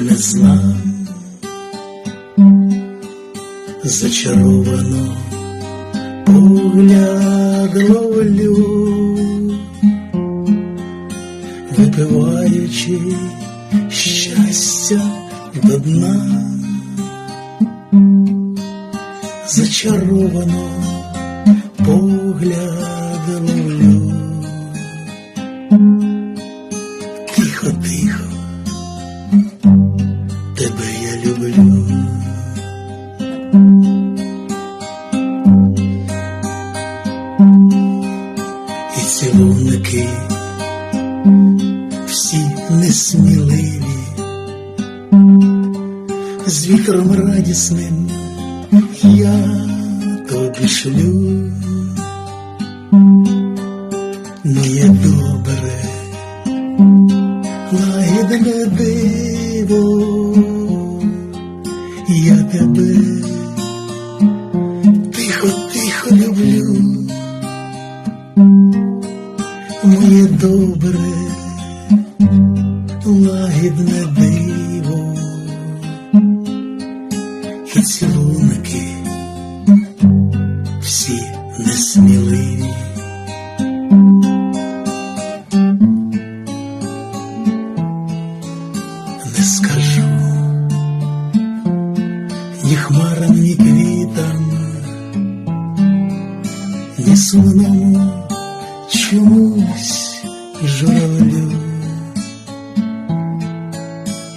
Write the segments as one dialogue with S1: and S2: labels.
S1: не знав, зачаровано погляд ловлю, випиваючи щастя до дна, зачаровано погляд ловлю. Тихо, тихо, тебе я люблю. І цілунки всі несміливі, з вітром радісним я тобі шлю. Моє добре, лагідне диво, я тебе тихо, тихо люблю. Моє добре, лагідне диво, і цілунки всі несміливі. Не скажу ні хмарам, ні квітам, ні сумному чомусь журавлю,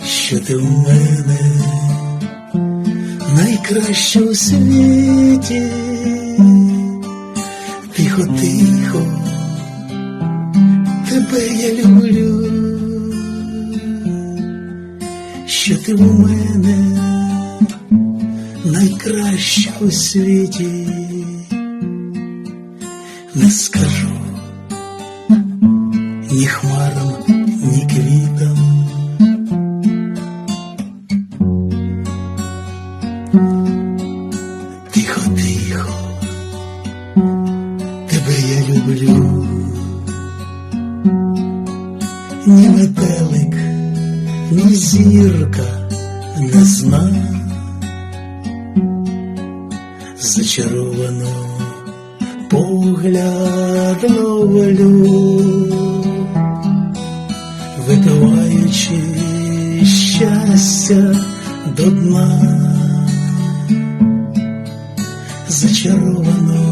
S1: що ти в мене найкраща у світі. Тихо, тихо, тебе я люблю, що ти в мене найкраща у світі. Не скажу ні хмарам, ні квітам, тихо, тихо, тебе я люблю. Ні метелик, ні зірка не зна, зачаровано погляд ловлю, випиваючи щастя до дна, зачаровано